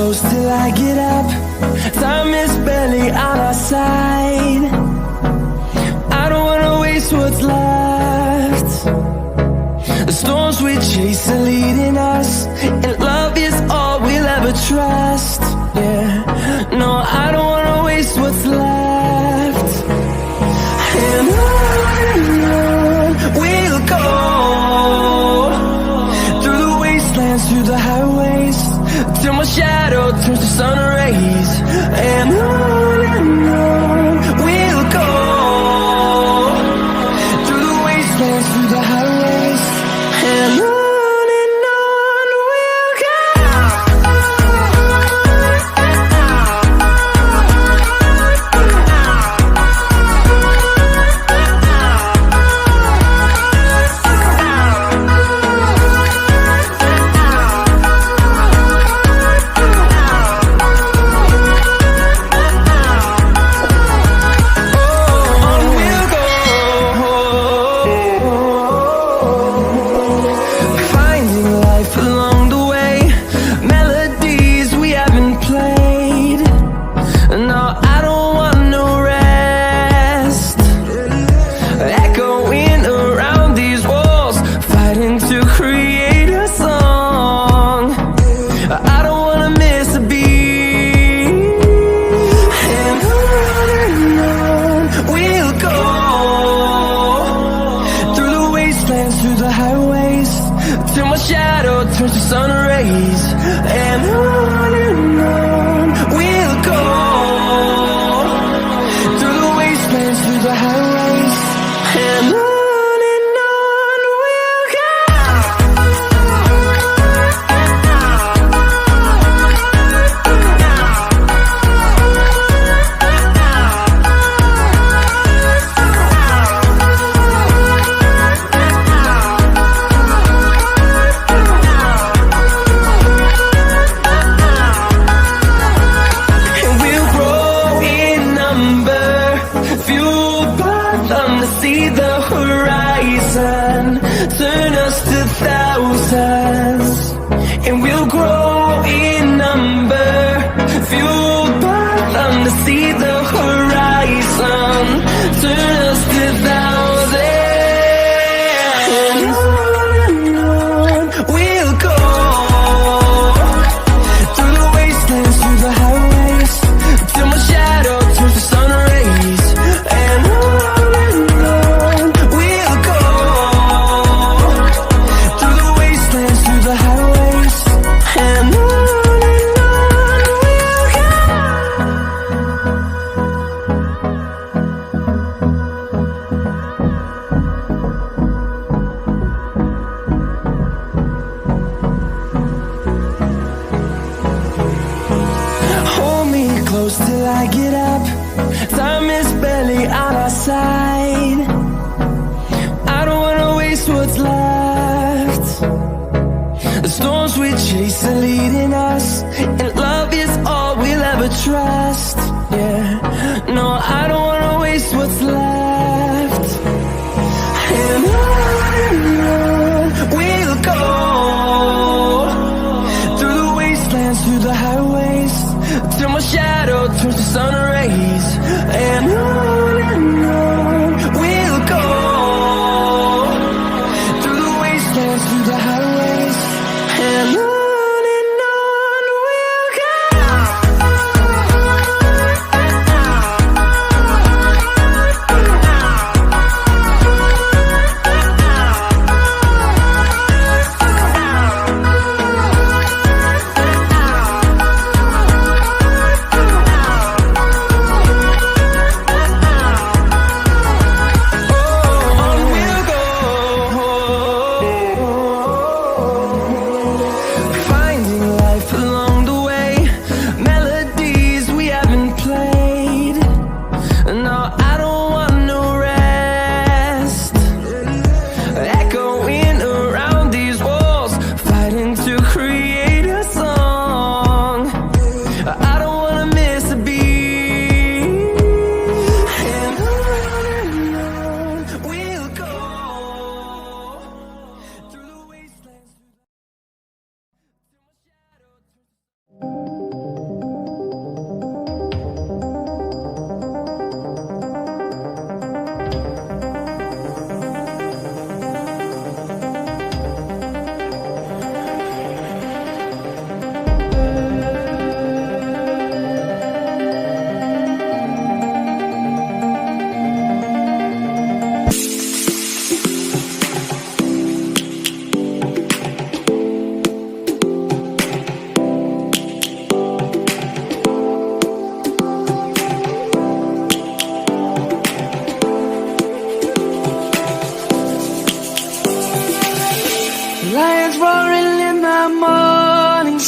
close till I get up. Time is barely on our side. I don't wanna waste what's left. The storms we chase are leading us, and love is all we'll ever trust. Yeah, no, I don't wanna waste what's left. And on we'll go, through the wastelands, through the highways, till my shadow turns to sun rays. And on we'll go, through the wastelands, through the highways, and on we'll go. Through the highways, till my shadow turns to sun rays. And on we'll go, through the wastelands, through the highways, and on we'll go. See the horizon, turn us to thousands, and we'll grow in number, fueled by them to see the horizon, turn us to thousands, and on we'll go, through the wastelands, through the highways, till my shadow turns to sun rays. And close till I get up. Time is barely on our side. I don't wanna waste what's left. The storms we chase are leading us, and love is all we'll ever trust. Yeah, no, I don't wanna waste what's left. And on we'll go, through the wastelands, through the highways, till my shadow turns to sun rays. And on we'll go, through the wastelands, through the highways, and on we'll go.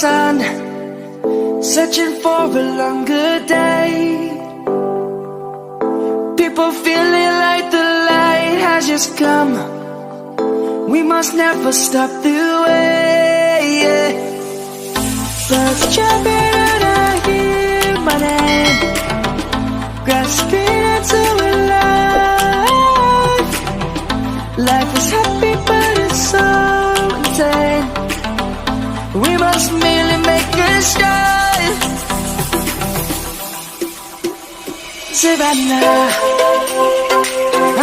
sun, searching for a longer day. People feeling like the light has just come. We must never stop the way. Birds jumping and I hear my name, grasping into a life. Life is happy but it's so insane. We must merely make a start. Savannah,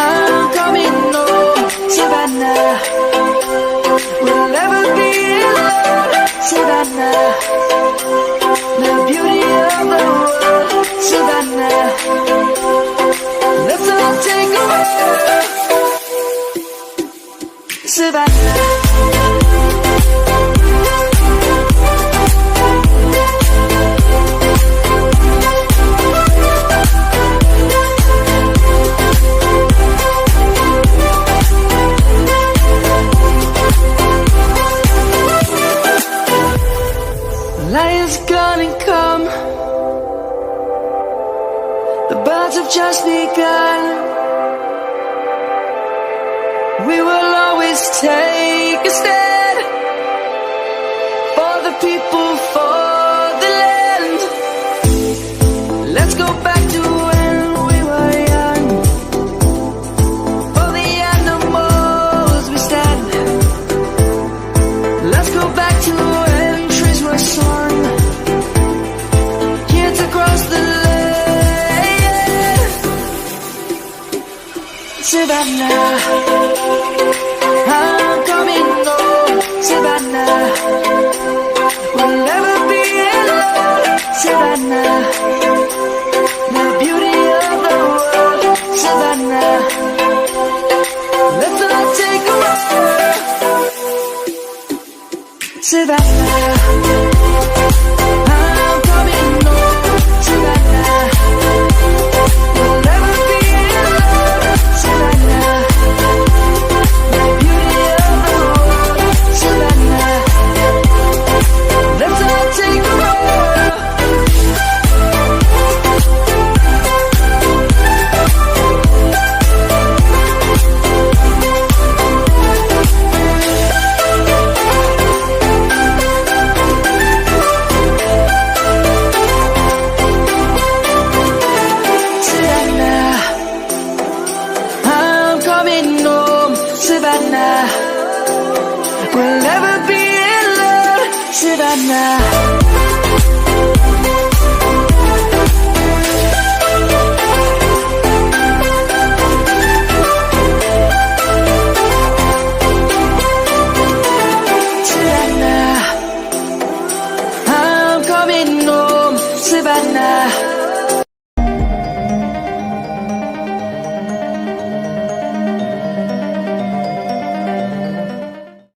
I'm coming home. Savannah, we'll never be alone. Savannah, the beauty of the world. Savannah, let's all take a walk. Savannah. Lion's gonna come. The birds have just begun. We will always take a stand for the people, for the land. Let's go back to when we were young. For the animals we stand. Let's go back to when trees were swung. Kids across the land. Savannah, I'm coming home. Savannah, we'll never be alone. Savannah, the beauty of the world. Savannah, let's all take a walk. Savannah, I'm coming home. Savannah, we'll never be alone. Savannah, the beauty of the world. Savannah, let's all take a walk. Savannah, I'm coming home. Savannah, we'll never be alone. Savannah.